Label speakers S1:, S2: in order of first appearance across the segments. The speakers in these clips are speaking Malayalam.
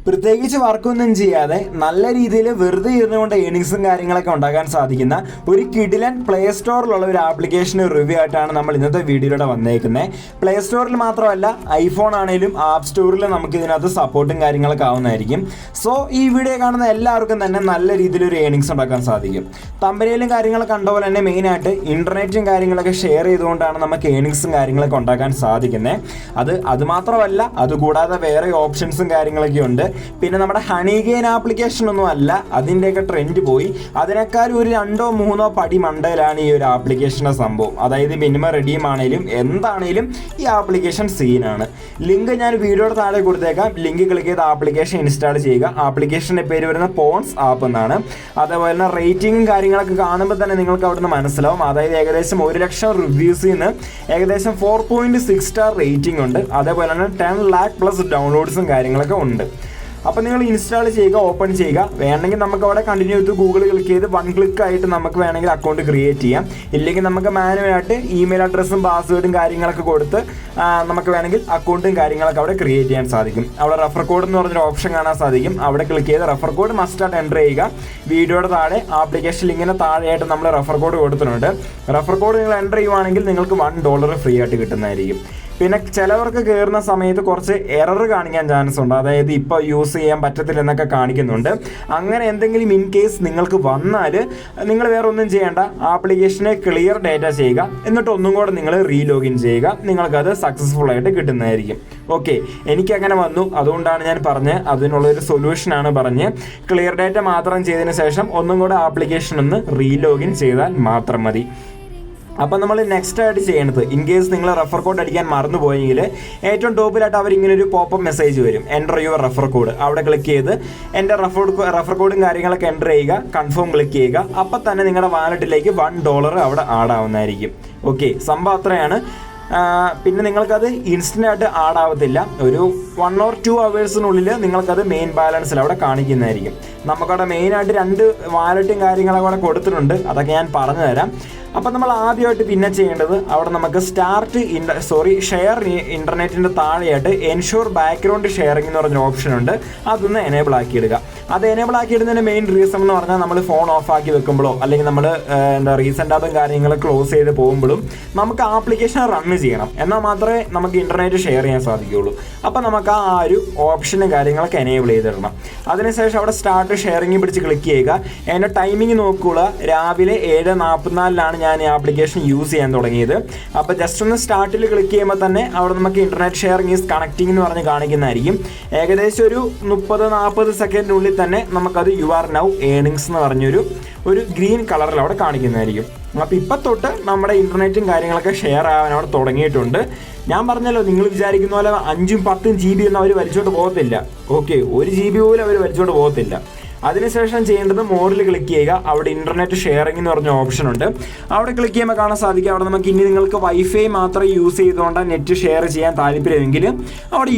S1: പ്രത്യേകിച്ച് വർക്കൊന്നും ചെയ്യാതെ നല്ല രീതിയിൽ വെറുതെ ഇരുന്നുകൊണ്ട് ഏണിങ്സും കാര്യങ്ങളൊക്കെ ഉണ്ടാക്കാൻ സാധിക്കുന്ന ഒരു കിടിലൻ പ്ലേ സ്റ്റോറിലുള്ള ഒരു ആപ്ലിക്കേഷൻ റിവ്യൂ ആയിട്ടാണ് നമ്മൾ ഇന്നത്തെ വീഡിയോയിലൂടെ വന്നേക്കുന്നത്. പ്ലേ സ്റ്റോറിൽ മാത്രമല്ല ഐഫോൺ ആണെങ്കിലും ആപ്പ് സ്റ്റോറിൽ നമുക്ക് ഇതിനകത്ത് സപ്പോർട്ടും കാര്യങ്ങളൊക്കെ ആവുന്നതായിരിക്കും. സോ ഈ വീഡിയോ കാണുന്ന എല്ലാവർക്കും തന്നെ നല്ല രീതിയിലൊരു ഏണിങ്സ് ഉണ്ടാക്കാൻ സാധിക്കും. തമ്പനയിലും കാര്യങ്ങളൊക്കെ കണ്ട പോലെ തന്നെ മെയിനായിട്ട് ഇൻ്റർനെറ്റും കാര്യങ്ങളൊക്കെ ഷെയർ ചെയ്തുകൊണ്ടാണ് നമുക്ക് ഏണിങ്സും കാര്യങ്ങളൊക്കെ ഉണ്ടാക്കാൻ സാധിക്കുന്നത്. അതുമാത്രമല്ല, അതുകൂടാതെ വേറെ ഓപ്ഷൻസും കാര്യങ്ങളൊക്കെ ഉണ്ട്. പിന്നെ നമ്മുടെ ഹണിഗെയിൻ ആപ്ലിക്കേഷൻ ഒന്നും അല്ല, അതിൻ്റെയൊക്കെ ട്രെൻഡ് പോയി. അതിനേക്കാൾ ഒരു 2-3 പടി മണ്ടയിലാണ് ഈ ഒരു ആപ്ലിക്കേഷൻ്റെ സംഭവം. അതായത് മിനിമം റെഡീം ആണെങ്കിലും എന്താണേലും ഈ ആപ്ലിക്കേഷൻ സീനാണ്. ലിങ്ക് ഞാൻ വീഡിയോയുടെ താഴെ കൊടുത്തേക്കാം. ലിങ്ക് ക്ലിക്ക് ചെയ്ത് ആപ്ലിക്കേഷൻ ഇൻസ്റ്റാൾ ചെയ്യുക. ആപ്ലിക്കേഷൻ്റെ പേര് വരുന്ന പോൺസ് ആപ്പ് എന്നാണ്. അതേപോലെ തന്നെ റേറ്റിംഗും കാര്യങ്ങളൊക്കെ കാണുമ്പോൾ തന്നെ നിങ്ങൾക്ക് അവിടുന്ന് മനസ്സിലാവും. അതായത് ഏകദേശം 1 ലക്ഷം റിവ്യൂസിൽ നിന്ന് ഏകദേശം 4.6 സ്റ്റാർ റേറ്റിംഗ് ഉണ്ട്. അതേപോലെ തന്നെ 10 lakh പ്ലസ് ഡൗൺലോഡ്സും കാര്യങ്ങളൊക്കെ ഉണ്ട്. അപ്പോൾ നിങ്ങൾ ഇൻസ്റ്റാൾ ചെയ്യുക, ഓപ്പൺ ചെയ്യുക. വേണമെങ്കിൽ നമുക്ക് അവിടെ കണ്ടിന്യൂ ചെയ്ത് ഗൂഗിൾ ക്ലിക്ക് ചെയ്ത് 1 ക്ലിക്കായിട്ട് നമുക്ക് വേണമെങ്കിൽ അക്കൗണ്ട് ക്രിയേറ്റ് ചെയ്യാം. ഇല്ലെങ്കിൽ നമുക്ക് മാനുവലായിട്ട് ഇമെയിൽ അഡ്രസ്സും പാസ്വേഡും കാര്യങ്ങളൊക്കെ കൊടുത്ത് നമുക്ക് വേണമെങ്കിൽ അക്കൗണ്ടും കാര്യങ്ങളൊക്കെ അവിടെ ക്രിയേറ്റ് ചെയ്യാൻ സാധിക്കും. അവിടെ റെഫർ കോഡ് എന്ന് പറഞ്ഞൊരു ഓപ്ഷൻ കാണാൻ സാധിക്കും. അവിടെ ക്ലിക്ക് ചെയ്ത് റെഫർ കോഡ് മസ്റ്റായിട്ട് എൻ്റർ ചെയ്യുക. വീഡിയോയുടെ താഴെ ആപ്ലിക്കേഷൻ ലിങ്കിന് താഴെയായിട്ട് നമ്മൾ റെഫർ കോഡ് കൊടുത്തിട്ടുണ്ട്. റെഫർ കോഡ് നിങ്ങൾ എൻ്റർ ചെയ്യുവാണെങ്കിൽ നിങ്ങൾക്ക് $1 ഫ്രീ ആയിട്ട് കിട്ടുന്നതായിരിക്കും. പിന്നെ ചിലവർക്ക് കയറുന്ന സമയത്ത് കുറച്ച് എറർ കാണിക്കാൻ ചാൻസ് ഉണ്ട്. അതായത് ഇപ്പോൾ യൂസ് ചെയ്യാൻ പറ്റത്തില്ല എന്നൊക്കെ കാണിക്കുന്നുണ്ട്. അങ്ങനെ എന്തെങ്കിലും ഇൻ കേസ് നിങ്ങൾക്ക് വന്നാൽ നിങ്ങൾ വേറെ ഒന്നും ചെയ്യേണ്ട, ആപ്ലിക്കേഷനെ ക്ലിയർ ഡേറ്റ ചെയ്യുക. എന്നിട്ട് ഒന്നും കൂടെ നിങ്ങൾ റീലോഗിൻ ചെയ്യുക. നിങ്ങൾക്കത് സക്സസ്ഫുൾ ആയിട്ട് കിട്ടുന്നതായിരിക്കും. ഓക്കെ, എനിക്കങ്ങനെ വന്നു, അതുകൊണ്ടാണ് ഞാൻ പറഞ്ഞത് അതിനുള്ളൊരു സൊല്യൂഷനാണ് പറഞ്ഞ്. ക്ലിയർ ഡേറ്റ മാത്രം ചെയ്തതിന് ശേഷം ഒന്നും കൂടെ ആപ്ലിക്കേഷൻ ഒന്ന് റീലോഗിൻ ചെയ്താൽ മാത്രം മതി. അപ്പോൾ നമ്മൾ നെക്സ്റ്റ് ആയിട്ട് ചെയ്യേണ്ടത്, ഇൻ കേസ് നിങ്ങൾ റെഫർ കോഡ് അടിക്കാൻ മറന്നുപോയെങ്കിൽ ഏറ്റവും ടോപ്പിലായിട്ട് അവരിങ്ങനെ ഒരു പോപ്പപ്പ് മെസ്സേജ് വരും, എൻ്റർ യുവർ റെഫർ കോഡ്. അവിടെ ക്ലിക്ക് ചെയ്ത് എൻ്റെ റെഫർ കോഡും കാര്യങ്ങളൊക്കെ എൻ്റർ ചെയ്യുക, കൺഫേം ക്ലിക്ക് ചെയ്യുക. അപ്പം തന്നെ നിങ്ങളുടെ വാലറ്റിലേക്ക് $1 അവിടെ ആഡ് ആവുന്നതായിരിക്കും. ഓക്കെ, സംഭവം അത്രയാണ്. പിന്നെ നിങ്ങൾക്കത് ഇൻസ്റ്റൻ്റ് ആയിട്ട് ആഡ് ആവത്തില്ല. ഒരു 1 or 2 hours നിങ്ങൾക്കത് മെയിൻ ബാലൻസിൽ അവിടെ കാണിക്കുന്നതായിരിക്കും. നമുക്കവിടെ മെയിനായിട്ട് 2 വാലറ്റും കാര്യങ്ങളൊക്കെ അവിടെ കൊടുത്തിട്ടുണ്ട്. അതൊക്കെ ഞാൻ പറഞ്ഞു തരാം. അപ്പം നമ്മൾ ആദ്യമായിട്ട് പിന്നെ ചെയ്യേണ്ടത്, അവിടെ നമുക്ക് ഷെയർ ഇൻ്റർനെറ്റിൻ്റെ താഴെയായിട്ട് എൻഷുർ ബാക്ക്ഗ്രൗണ്ട് ഷെയറിംഗ് എന്ന് പറഞ്ഞ ഓപ്ഷൻ ഉണ്ട്. അതൊന്ന് എനേബിൾ ആക്കിയിടുക. അത് എനേബിൾ ആക്കിയിടുന്നതിന് മെയിൻ റീസൺ എന്ന് പറഞ്ഞാൽ നമ്മൾ ഫോൺ ഓഫ് ആക്കി വെക്കുമ്പോഴോ അല്ലെങ്കിൽ നമ്മൾ റീസെൻ്റ് ആപ്പും കാര്യങ്ങൾ ക്ലോസ് ചെയ്ത് പോകുമ്പോഴും നമുക്ക് ആപ്ലിക്കേഷൻ റൺ ചെയ്യണം. എന്നാൽ മാത്രമേ നമുക്ക് ഇൻ്റർനെറ്റ് ഷെയർ ചെയ്യാൻ സാധിക്കുകയുള്ളൂ. അപ്പോൾ നമുക്ക് ആ ഒരു ഓപ്ഷനും കാര്യങ്ങളൊക്കെ എനേബിൾ ചെയ്തിടണം. അതിനുശേഷം അവിടെ സ്റ്റാർട്ട് ഷെയറിംഗ് പിടിച്ച് ക്ലിക്ക് ചെയ്യുക. അതിൻ്റെ ടൈമിംഗ് നോക്കുക. രാവിലെ 7:44 ഞാൻ ഈ ആപ്ലിക്കേഷൻ യൂസ് ചെയ്യാൻ തുടങ്ങിയത്. അപ്പോൾ ജസ്റ്റ് ഒന്ന് സ്റ്റാർട്ടിൽ ക്ലിക്ക് ചെയ്യുമ്പോൾ തന്നെ അവിടെ നമുക്ക് ഇൻ്റർനെറ്റ് ഷെയറിംഗ് ഈസ് കണക്റ്റിംഗ് എന്ന് പറഞ്ഞ് കാണിക്കുന്നതായിരിക്കും. ഏകദേശം ഒരു 30-40 സെക്കൻഡിനുള്ളിൽ തന്നെ നമുക്കത് യു ആർ നൗ ഏണിങ്സ് എന്ന് പറഞ്ഞൊരു ഗ്രീൻ കളറിൽ അവിടെ കാണിക്കുന്നതായിരിക്കും. അപ്പോൾ ഇപ്പം തൊട്ട് നമ്മുടെ ഇൻ്റർനെറ്റും കാര്യങ്ങളൊക്കെ ഷെയർ ആവാൻ അവിടെ തുടങ്ങിയിട്ടുണ്ട്. ഞാൻ പറഞ്ഞല്ലോ, നിങ്ങൾ വിചാരിക്കുന്ന പോലെ 5-10 GB ഒന്നും അവർ വലിച്ചോണ്ട് പോകത്തില്ല. ഓക്കെ, 1 GB പോലും അവർ വലിച്ചോണ്ട് പോകത്തില്ല. അതിനുശേഷം ചെയ്യേണ്ടത് മോറിൽ ക്ലിക്ക് ചെയ്യുക. അവിടെ ഇൻ്റർനെറ്റ് ഷെയറിംഗ് എന്ന് പറഞ്ഞ ഓപ്ഷൻ ഉണ്ട്. അവിടെ ക്ലിക്ക് ചെയ്യുമ്പോൾ കാണാൻ സാധിക്കും, അവിടെ നമുക്ക് ഇനി നിങ്ങൾക്ക് വൈഫൈ മാത്രം യൂസ് ചെയ്തുകൊണ്ട് നെറ്റ് ഷെയർ ചെയ്യാൻ താല്പര്യമെങ്കിൽ അവിടെ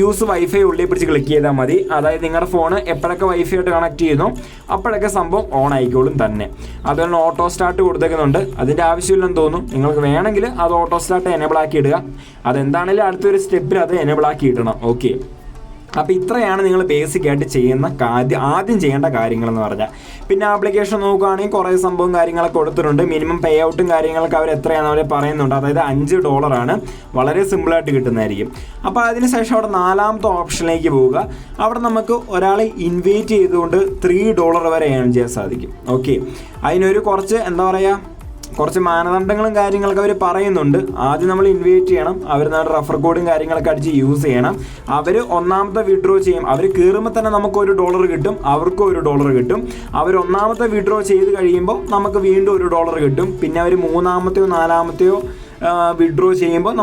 S1: യൂസ് വൈഫൈ ഉള്ളിൽ പിടിച്ച് ക്ലിക്ക് ചെയ്താൽ മതി. അതായത് നിങ്ങളുടെ ഫോൺ എപ്പോഴൊക്കെ വൈഫൈ ആയിട്ട് കണക്ട് ചെയ്യുന്നു അപ്പോഴൊക്കെ സംഭവം ഓൺ ആയിക്കോളും തന്നെ. അതുപോലെ ഓട്ടോ സ്റ്റാർട്ട് കൊടുത്തേക്കുന്നുണ്ട്. അതിൻ്റെ ആവശ്യമില്ലെന്ന് തോന്നുന്നു. നിങ്ങൾക്ക് വേണമെങ്കിൽ അത് ഓട്ടോ സ്റ്റാർട്ട് എനേബിൾ ആക്കി ഇടുക. അതെന്താണെങ്കിലും അടുത്തൊരു സ്റ്റെപ്പിൽ അത് എനേബിൾ ആക്കി ഇടണം. ഓക്കെ, അപ്പോൾ ഇത്രയാണ് നിങ്ങൾ ബേസിക്കായിട്ട് ആദ്യം ചെയ്യേണ്ട കാര്യങ്ങളെന്ന് പറഞ്ഞാൽ. പിന്നെ ആപ്ലിക്കേഷൻ നോക്കുകയാണെങ്കിൽ കുറേ സംഭവം കാര്യങ്ങളൊക്കെ കൊടുത്തിട്ടുണ്ട്. മിനിമം പേ ഔട്ടും കാര്യങ്ങളൊക്കെ അവർ എത്രയാണെന്ന് അവർ പറയുന്നുണ്ട്. അതായത് $5 വളരെ സിമ്പിളായിട്ട് കിട്ടുന്നതായിരിക്കും. അപ്പോൾ അതിനുശേഷം അവിടെ 4ാമത്തെ ഓപ്ഷനിലേക്ക് പോവുക. അവിടെ നമുക്ക് ഒരാളെ ഇൻവൈറ്റ് ചെയ്തുകൊണ്ട് $3 വരെ ഏൺ ചെയ്യാൻ സാധിക്കും. ഓക്കെ, അതിനൊരു കുറച്ച് മാനദണ്ഡങ്ങളും കാര്യങ്ങളൊക്കെ അവർ പറയുന്നുണ്ട്. ആദ്യം നമ്മൾ ഇൻവൈറ്റ് ചെയ്യണം. അവർ നമ്മുടെ റെഫർ കോഡും കാര്യങ്ങളൊക്കെ അടിച്ച് യൂസ് ചെയ്യണം. അവർ 1ാമത്തെ വിഡ്രോ ചെയ്യും. അവർ കയറുമ്പോൾ തന്നെ നമുക്ക് $1 കിട്ടും, അവർക്കും $1 കിട്ടും. അവർ 1ാമത്തെ വിഡ്രോ ചെയ്ത് കഴിയുമ്പോൾ നമുക്ക് വീണ്ടും $1 കിട്ടും. പിന്നെ അവർ 3ാമത്തെയോ 4ാമത്തെയോ വിഡ്രോ ചെയ്യുമ്പോൾ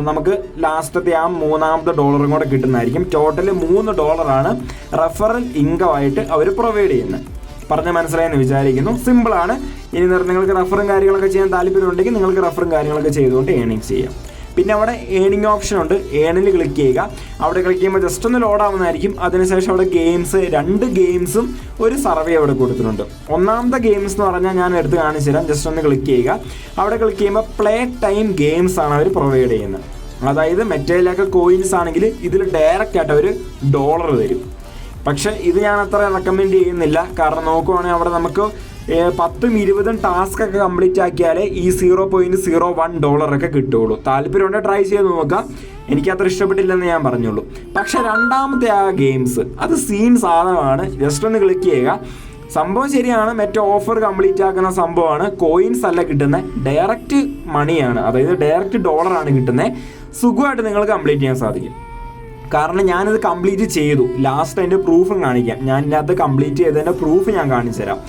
S1: നമുക്ക് ലാസ്റ്റത്തെ ആ 3ാമത്തെ $ഉം കൂടെ കിട്ടുന്നതായിരിക്കും. ടോട്ടൽ $3 റെഫറൽ ഇൻകമായിട്ട് അവർ പ്രൊവൈഡ് ചെയ്യുന്നത്. പറഞ്ഞ മനസ്സിലായെന്ന് വിചാരിക്കുന്നു. സിമ്പിളാണ്. ഇനി നിങ്ങൾക്ക് റെഫറും കാര്യങ്ങളൊക്കെ ചെയ്യാൻ താല്പര്യമുണ്ടെങ്കിൽ നിങ്ങൾക്ക് റെഫറും കാര്യങ്ങളൊക്കെ ചെയ്തുകൊണ്ട് ഏണിങ്സ് ചെയ്യാം. പിന്നെ അവിടെ ഏണിംഗ് ഓപ്ഷൻ ഉണ്ട്. ഏണിൽ ക്ലിക്ക് ചെയ്യുക. അവിടെ ക്ലിക്ക് ചെയ്യുമ്പോൾ ജസ്റ്റ് ഒന്ന് ലോഡ് ആവുന്നതായിരിക്കും. അതിനുശേഷം അവിടെ 2 ഗെയിംസും ഒരു സർവേ അവിടെ കൊടുത്തിട്ടുണ്ട്. 1ാമത്തെ ഗെയിംസ് എന്ന് പറഞ്ഞാൽ ഞാൻ എടുത്ത് കാണിച്ചു തരാം. ജസ്റ്റ് ഒന്ന് ക്ലിക്ക് ചെയ്യുക. അവിടെ ക്ലിക്ക് ചെയ്യുമ്പോൾ പ്ലേ ടൈം ഗെയിംസ് ആണ് അവർ പ്രൊവൈഡ് ചെയ്യുന്നത്. അതായത് മെറ്റയിലൊക്കെ കോയിൻസ് ആണെങ്കിൽ ഇതിൽ ഡയറക്റ്റ് ആയിട്ട് അവർ ഡോളർ തരും. പക്ഷേ ഇത് ഞാൻ അത്ര റെക്കമെൻഡ് ചെയ്യുന്നില്ല. കാരണം നോക്കുവാണെങ്കിൽ അവിടെ നമുക്ക് 10-20 ടാസ്കൊക്കെ കംപ്ലീറ്റ് ആക്കിയാലേ ഈ $0.01 കിട്ടുകയുള്ളൂ. താല്പര്യമുണ്ടെങ്കിൽ ട്രൈ ചെയ്ത് നോക്കാം. എനിക്കത്ര ഇഷ്ടപ്പെട്ടില്ലെന്ന് ഞാൻ പറഞ്ഞുള്ളൂ. പക്ഷെ രണ്ടാമത്തെ ആ ഗെയിംസ് അത് സീൻ സാധനമാണ്. ജസ്റ്റ് ഒന്ന് ക്ലിക്ക് ചെയ്യുക. സംഭവം ശരിയാണ്, മറ്റേ ഓഫർ കംപ്ലീറ്റ് ആക്കുന്ന സംഭവമാണ്. കോയിൻസ് അല്ല കിട്ടുന്നത്, ഡയറക്റ്റ് മണിയാണ്, അതായത് ഡയറക്റ്റ് ഡോളറാണ് കിട്ടുന്നത്. സുഖമായിട്ട് നിങ്ങൾ കംപ്ലീറ്റ് ചെയ്യാൻ സാധിക്കും. കാരണം ഞാനിത് കംപ്ലീറ്റ് ചെയ്തു. ലാസ്റ്റ് അതിൻ്റെ പ്രൂഫും കാണിക്കാം. ഞാൻ ഇതിനകത്ത് കംപ്ലീറ്റ് ചെയ്തതിൻ്റെ പ്രൂഫ് ഞാൻ കാണിച്ചു തരാം.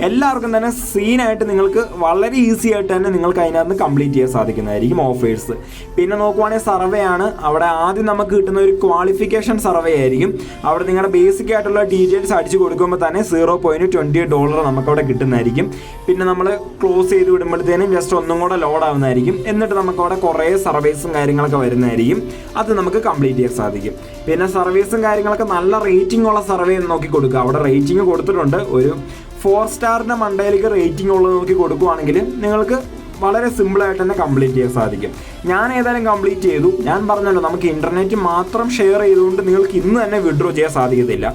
S1: എല്ലാവർക്കും തന്നെ സീനായിട്ട് നിങ്ങൾക്ക് വളരെ ഈസി ആയിട്ട് തന്നെ നിങ്ങൾക്ക് അതിനകത്ത് കംപ്ലീറ്റ് ചെയ്യാൻ സാധിക്കുന്നതായിരിക്കും ഓഫേഴ്സ്. പിന്നെ നോക്കുവാണെങ്കിൽ സർവേ ആണ്. അവിടെ ആദ്യം നമുക്ക് കിട്ടുന്ന ഒരു ക്വാളിഫിക്കേഷൻ സർവേ ആയിരിക്കും. അവിടെ നിങ്ങളുടെ ബേസിക് ആയിട്ടുള്ള ഡീറ്റെയിൽസ് അടിച്ചു കൊടുക്കുമ്പോൾ തന്നെ $0.20 നമുക്കവിടെ കിട്ടുന്നതായിരിക്കും. പിന്നെ നമ്മൾ ക്ലോസ് ചെയ്ത് വിടുമ്പോഴത്തേനും ജസ്റ്റ് ഒന്നും കൂടെ ലോഡ് ആവുന്നതായിരിക്കും. എന്നിട്ട് നമുക്കവിടെ കുറേ സർവീസും കാര്യങ്ങളൊക്കെ വരുന്നതായിരിക്കും. അത് നമുക്ക് കംപ്ലീറ്റ് ചെയ്യാൻ സാധിക്കും. പിന്നെ സർവീസും കാര്യങ്ങളൊക്കെ നല്ല റേറ്റിംഗ് ഉള്ള സർവേ നോക്കി കൊടുക്കുക. അവിടെ റേറ്റിംഗ് കൊടുത്തിട്ടുണ്ട്. ഒരു 4 സ്റ്റാറിൻ്റെ മണ്ടയിലേക്ക് റേറ്റിംഗ് ഉള്ളത് നോക്കി കൊടുക്കുവാണെങ്കിൽ നിങ്ങൾക്ക് വളരെ സിമ്പിളായിട്ട് തന്നെ കംപ്ലീറ്റ് ചെയ്യാൻ സാധിക്കും. ഞാൻ ഏതായാലും കംപ്ലീറ്റ് ചെയ്തു. ഞാൻ പറഞ്ഞല്ലോ, നമുക്ക് ഇൻ്റർനെറ്റ് മാത്രം ഷെയർ ചെയ്തുകൊണ്ട് നിങ്ങൾക്ക് ഇന്ന് തന്നെ വിഡ്രോ ചെയ്യാൻ സാധിക്കത്തില്ല.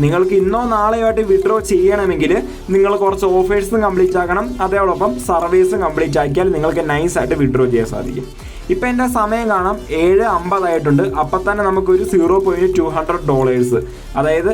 S1: നിങ്ങൾക്ക് ഇന്നോ നാളെയോ ആയിട്ട് വിഡ്രോ ചെയ്യണമെങ്കിൽ നിങ്ങൾ കുറച്ച് ഓഫേഴ്സും കംപ്ലീറ്റ് ആക്കണം. അതോടൊപ്പം സർവീസും കംപ്ലീറ്റ് ആക്കിയാൽ നിങ്ങൾക്ക് നൈസായിട്ട് വിഡ്രോ ചെയ്യാൻ സാധിക്കും. ഇപ്പം എൻ്റെ സമയം കാണാം 7:50 ആയിട്ടുണ്ട്. അപ്പം തന്നെ നമുക്കൊരു $0.200, അതായത്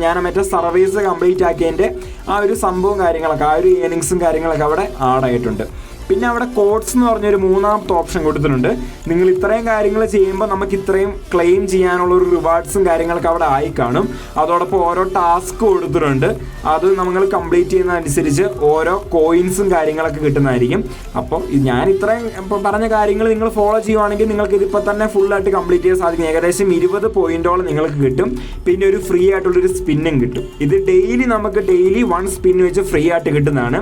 S1: ഞാൻ മറ്റേ സർവീസ് കംപ്ലീറ്റ് ആക്കിയതിൻ്റെ ആ ഒരു സംഭവം കാര്യങ്ങളൊക്കെ, ആ ഒരു ഏർണിങ്സും കാര്യങ്ങളൊക്കെ അവിടെ ആഡായിട്ടുണ്ട്. പിന്നെ അവിടെ കോഡ്സ് എന്ന് പറഞ്ഞൊരു മൂന്നാമത്തെ ഓപ്ഷൻ കൊടുത്തിട്ടുണ്ട്. നിങ്ങൾ ഇത്രയും കാര്യങ്ങൾ ചെയ്യുമ്പോൾ നമുക്ക് ഇത്രയും ക്ലെയിം ചെയ്യാനുള്ള ഒരു റിവാർഡ്സും കാര്യങ്ങളൊക്കെ അവിടെ ആയി കാണും. അതോടൊപ്പം ഓരോ ടാസ്ക് കൊടുത്തിട്ടുണ്ട്. അത് നമ്മൾ കംപ്ലീറ്റ് ചെയ്യുന്നതനുസരിച്ച് ഓരോ കോയിൻസും കാര്യങ്ങളൊക്കെ കിട്ടുന്നതായിരിക്കും. അപ്പോൾ ഞാൻ ഇത്രയും പറഞ്ഞ കാര്യങ്ങൾ നിങ്ങൾ ഫോളോ ചെയ്യുവാണെങ്കിൽ നിങ്ങൾക്ക് ഇതിപ്പോൾ തന്നെ ഫുള്ളായിട്ട് കംപ്ലീറ്റ് ചെയ്യാൻ സാധിക്കും. ഏകദേശം 20 പോയിൻറ്റോളം നിങ്ങൾക്ക് കിട്ടും. പിന്നെ ഒരു ഫ്രീ ആയിട്ടുള്ളൊരു സ്പിന്നും കിട്ടും. ഇത് നമുക്ക് ഡെയിലി 1 സ്പിൻ വെച്ച് ഫ്രീ ആയിട്ട് കിട്ടുന്നതാണ്.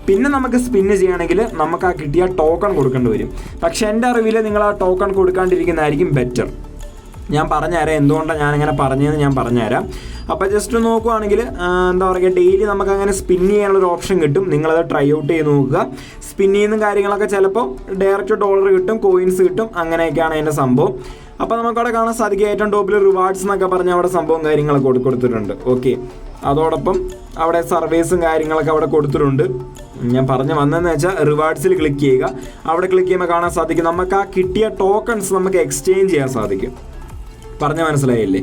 S1: പിന്നെ നമുക്ക് സ്പിന്ന് ചെയ്യുകയാണെങ്കിൽ നമുക്ക് ആ കിട്ടിയ ടോക്കൺ കൊടുക്കേണ്ടി വരും. പക്ഷേ എൻ്റെ അറിവിൽ നിങ്ങൾ ആ ടോക്കൺ കൊടുക്കാണ്ടിരിക്കുന്നതായിരിക്കും ബെറ്റർ. ഞാൻ പറഞ്ഞുതരാം എന്തുകൊണ്ടാണ് ഞാനിങ്ങനെ പറഞ്ഞതെന്ന് ഞാൻ പറഞ്ഞുതരാം. അപ്പോൾ ജസ്റ്റ് നോക്കുവാണെങ്കിൽ എന്താ പറയുക, ഡെയിലി നമുക്ക് അങ്ങനെ സ്പിൻ ചെയ്യാനുള്ളൊരു ഓപ്ഷൻ കിട്ടും. നിങ്ങളത് ട്രൈ ഔട്ട് ചെയ്ത് നോക്കുക. സ്പിൻ ചെയ്യുന്ന കാര്യങ്ങളൊക്കെ ചിലപ്പോൾ ഡയറക്റ്റ് ഡോളർ കിട്ടും, കോയിൻസ് കിട്ടും, അങ്ങനെയൊക്കെയാണ് അതിൻ്റെ സംഭവം. അപ്പോൾ നമുക്കവിടെ കാണാൻ സാധിക്കും ഏറ്റവും ടോപ്പിൽ റിവാർഡ്സ് എന്നൊക്കെ പറഞ്ഞ് അവിടെ സംഭവം കാര്യങ്ങളൊക്കെ കൊടുത്തിട്ടുണ്ട്. ഓക്കെ, അതോടൊപ്പം അവിടെ സർവീസും കാര്യങ്ങളൊക്കെ അവിടെ കൊടുത്തിട്ടുണ്ട്. ഞാൻ പറഞ്ഞു വന്നതെന്ന് വെച്ചാൽ റിവാർഡ്സിൽ ക്ലിക്ക് ചെയ്യുക. അവിടെ ക്ലിക്ക് ചെയ്യുമ്പോൾ കാണാൻ സാധിക്കും നമുക്ക് ആ കിട്ടിയ ടോക്കൺസ് നമുക്ക് എക്സ്ചേഞ്ച് ചെയ്യാൻ സാധിക്കും. പറഞ്ഞ മനസ്സിലായില്ലേ?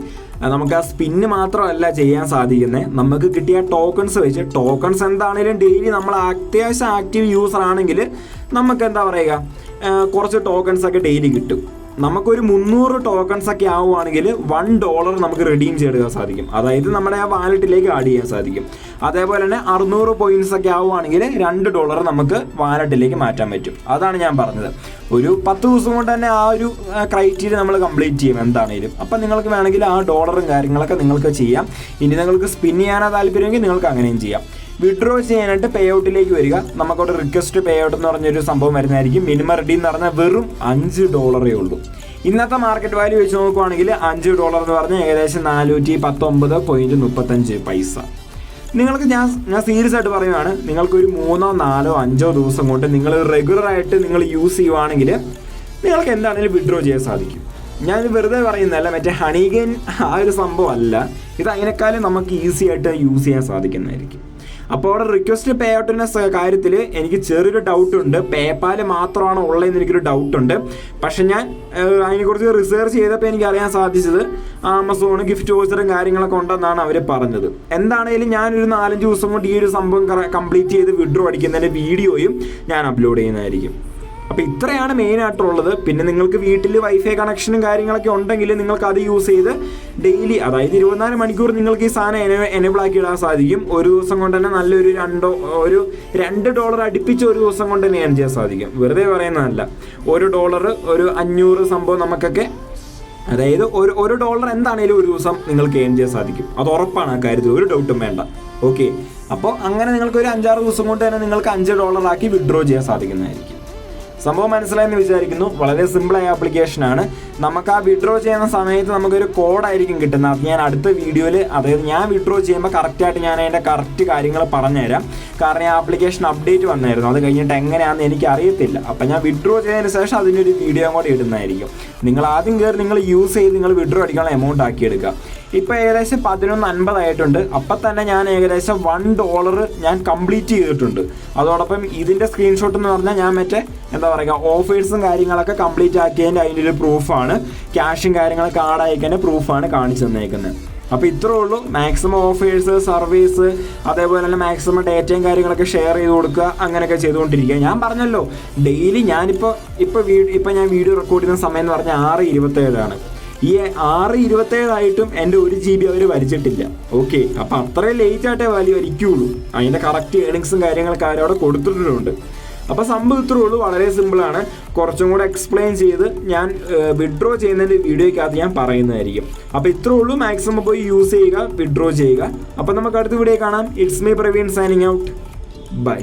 S1: നമുക്ക് ആ സ്പിന്ന് മാത്രമല്ല ചെയ്യാൻ സാധിക്കുന്നത്, നമുക്ക് കിട്ടിയ ടോക്കൺസ് വെച്ച്, ടോക്കൺസ് എന്താണെങ്കിലും ഡെയിലി നമ്മൾ അത്യാവശ്യം ആക്റ്റീവ് യൂസർ ആണെങ്കിൽ നമുക്ക് എന്താ പറയുക, കുറച്ച് ടോക്കൺസ് ഒക്കെ ഡെയിലി കിട്ടും. നമുക്കൊരു 300 ടോക്കൺസ് ഒക്കെ ആവുകയാണെങ്കിൽ $1 നമുക്ക് റിഡീം ചെയ്തെടുക്കാൻ സാധിക്കും. അതായത് നമ്മുടെ ആ വാലറ്റിലേക്ക് ആഡ് ചെയ്യാൻ സാധിക്കും. അതേപോലെ തന്നെ 600 പോയിന്റ്സ് ഒക്കെ ആവുകയാണെങ്കിൽ $2 നമുക്ക് വാലറ്റിലേക്ക് മാറ്റാൻ പറ്റും. അതാണ് ഞാൻ പറഞ്ഞത്. ഒരു 10 ദിവസം കൊണ്ട് തന്നെ ആ ഒരു ക്രൈറ്റീരിയ നമ്മൾ കംപ്ലീറ്റ് ചെയ്യും എന്താണെങ്കിലും. അപ്പം നിങ്ങൾക്ക് വേണമെങ്കിൽ ആ ഡോളറും കാര്യങ്ങളൊക്കെ നിങ്ങൾക്ക് ചെയ്യാം. ഇനി നിങ്ങൾക്ക് സ്പിൻ ചെയ്യാനാ താല്പര്യമെങ്കിൽ നിങ്ങൾക്ക് അങ്ങനെയും ചെയ്യാം. വിഡ്രോ ചെയ്യാനായിട്ട് പേ ഔട്ടിലേക്ക് വരിക. നമുക്കവിടെ റിക്വസ്റ്റ് പേ ഔട്ട് എന്ന് പറഞ്ഞൊരു സംഭവം വരുന്നതായിരിക്കും. മിനിമം റെഡി എന്ന് പറഞ്ഞാൽ വെറും $5 ഉള്ളൂ. ഇന്നത്തെ മാർക്കറ്റ് വാല്യൂ വെച്ച് നോക്കുവാണെങ്കിൽ $5 എന്ന് പറഞ്ഞാൽ ഏകദേശം 419.35 നിങ്ങൾക്ക് ഞാൻ സീരിയസ് ആയിട്ട് പറയുകയാണ്, നിങ്ങൾക്കൊരു 3, 4, 5 ദിവസം കൊണ്ട് നിങ്ങൾ റെഗുലറായിട്ട് നിങ്ങൾ യൂസ് ചെയ്യുവാണെങ്കിൽ നിങ്ങൾക്ക് എന്താണെങ്കിലും വിഡ്രോ ചെയ്യാൻ സാധിക്കും. ഞാൻ വെറുതെ പറയുന്നതല്ല, മറ്റേ ഹണിഗെയിൻ ആ ഒരു സംഭവം അല്ല ഇത്. അതിനേക്കാളും നമുക്ക് ഈസി ആയിട്ട് യൂസ് ചെയ്യാൻ സാധിക്കുന്നതായിരിക്കും. അപ്പോൾ അവിടെ റിക്വസ്റ്റ് പേ ഔട്ടിൻ്റെ കാര്യത്തിൽ എനിക്ക് ചെറിയൊരു ഡൗട്ടുണ്ട്. പേപ്പാൽ മാത്രമാണ് ഉള്ളതെന്ന് എനിക്കൊരു ഡൗട്ടുണ്ട്. പക്ഷെ ഞാൻ അതിനെക്കുറിച്ച് റിസർച്ച് ചെയ്തപ്പോൾ എനിക്ക് അറിയാൻ സാധിച്ചത് ആമസോൺ ഗിഫ്റ്റ് വോച്ചറും കാര്യങ്ങളൊക്കെ ഉണ്ടെന്നാണ് അവർ പറഞ്ഞത്. എന്താണെങ്കിലും ഞാനൊരു 4-5 ദിവസം കൊണ്ട് ഈ ഒരു സംഭവം കംപ്ലീറ്റ് ചെയ്ത് വിഡ്രോ അടിക്കുന്നതിൻ്റെ വീഡിയോയും ഞാൻ അപ്ലോഡ് ചെയ്യുന്നതായിരിക്കും. അപ്പോൾ ഇത്രയാണ് മെയിനായിട്ടുള്ളത്. പിന്നെ നിങ്ങൾക്ക് വീട്ടിൽ വൈഫൈ കണക്ഷനും കാര്യങ്ങളൊക്കെ ഉണ്ടെങ്കിൽ നിങ്ങൾക്ക് അത് യൂസ് ചെയ്ത് ഡെയിലി, അതായത് 24 മണിക്കൂർ നിങ്ങൾക്ക് ഈ സാധനം എനേബിൾ ആക്കി ഇടാൻ സാധിക്കും. ഒരു ദിവസം കൊണ്ട് തന്നെ നല്ലൊരു $2 അടുപ്പിച്ച് ഒരു ദിവസം കൊണ്ട് തന്നെ ഏൺ ചെയ്യാൻ സാധിക്കും. വെറുതെ പറയുന്നതല്ല. $1 ഒരു 500 സംഭവം നമുക്കൊക്കെ, അതായത് $1 എന്താണേലും ഒരു ദിവസം നിങ്ങൾക്ക് ഏൺ ചെയ്യാൻ സാധിക്കും. അത് ഉറപ്പാണ്, ആ കാര്യത്തിൽ ഒരു ഡൗട്ടും വേണ്ട. ഓക്കെ, അപ്പോൾ അങ്ങനെ നിങ്ങൾക്ക് ഒരു 5-6 ദിവസം കൊണ്ട് തന്നെ നിങ്ങൾക്ക് $5 ആക്കി വിഡ്രോ ചെയ്യാൻ സാധിക്കുന്നതായിരിക്കും. സംഭവം മനസ്സിലായെന്ന് വിചാരിക്കുന്നു. വളരെ സിമ്പിളായ ആപ്ലിക്കേഷനാണ്. നമുക്ക് ആ വിഡ്രോ ചെയ്യുന്ന സമയത്ത് നമുക്കൊരു കോഡായിരിക്കും കിട്ടുന്നത്. അത് ഞാൻ അടുത്ത വീഡിയോയിൽ, അതായത് ഞാൻ വിഡ്രോ ചെയ്യുമ്പോൾ കറക്റ്റായിട്ട് ഞാൻ അതിൻ്റെ കറക്റ്റ് കാര്യങ്ങൾ പറഞ്ഞുതരാം. കാരണം ഈ ആപ്ലിക്കേഷൻ അപ്ഡേറ്റ് വന്നായിരുന്നു, അത് കഴിഞ്ഞിട്ട് എങ്ങനെയാണെന്ന് എനിക്ക് അറിയത്തില്ല. അപ്പം ഞാൻ വിഡ്രോ ചെയ്തതിന് ശേഷം അതിനൊരു വീഡിയോ കൂടെ ഇടുന്നതായിരിക്കും. നിങ്ങൾ ആദ്യം കയറി നിങ്ങൾ യൂസ് ചെയ്ത് നിങ്ങൾ വിഡ്രോ അടിക്കാനുള്ള എമൗണ്ട് ആക്കിയെടുക്കുക. ഇപ്പോൾ ഏകദേശം 11.50 ആയിട്ടുണ്ട്. അപ്പം തന്നെ ഞാൻ ഏകദേശം $1 ഞാൻ കംപ്ലീറ്റ് ചെയ്തിട്ടുണ്ട്. അതോടൊപ്പം ഇതിൻ്റെ സ്ക്രീൻഷോട്ട് എന്ന് പറഞ്ഞാൽ ഞാൻ മറ്റേ എന്താ പറയുക ഓഫേഴ്സും കാര്യങ്ങളൊക്കെ കംപ്ലീറ്റ് ആക്കിയതിൻ്റെ അതിൻ്റെ ഒരു പ്രൂഫാണ്. ക്യാഷും കാര്യങ്ങളൊക്കെ ആഡ് അയക്കുന്നതിൻ്റെ പ്രൂഫാണ് കാണിച്ചു തന്നേക്കുന്നത്. അപ്പോൾ ഇത്രേ ഉള്ളൂ. മാക്സിമം ഓഫേഴ്സ്, സർവീസ്, അതേപോലെ തന്നെ മാക്സിമം ഡേറ്റയും കാര്യങ്ങളൊക്കെ ഷെയർ ചെയ്ത് കൊടുക്കുക, അങ്ങനെയൊക്കെ ചെയ്തുകൊണ്ടിരിക്കുക. ഞാൻ പറഞ്ഞല്ലോ ഡെയിലി ഇപ്പം ഞാൻ വീഡിയോ റെക്കോർഡ് ചെയ്യുന്ന സമയം എന്ന് പറഞ്ഞാൽ 6:27 ഈ 6:27 ആയിട്ടും എൻ്റെ 1 GB അവർ വലിച്ചിട്ടില്ല. ഓക്കെ, അപ്പം അത്രയും ലേറ്റ് ആയിട്ടേ വലിക്കുള്ളൂ. അതിൻ്റെ കറക്റ്റ് ഏണിങ്സും കാര്യങ്ങളൊക്കെ അവരവിടെ കൊടുത്തിട്ടുണ്ട്. അപ്പോൾ സംഭവം ഇത്രേ ഉള്ളൂ. വളരെ സിമ്പിളാണ്. കുറച്ചും കൂടെ എക്സ്പ്ലെയിൻ ചെയ്ത് ഞാൻ വിഡ്രോ ചെയ്യുന്നതിൻ്റെ വീഡിയോയ്ക്കകത്ത് ഞാൻ പറയുന്നതായിരിക്കും. അപ്പോൾ ഇത്രേ ഉള്ളൂ. മാക്സിമം പോയി യൂസ് ചെയ്യുക, വിഡ്രോ ചെയ്യുക. അപ്പോൾ നമുക്ക് അടുത്ത വീഡിയോ കാണാം. It's me Praveen signing out. By.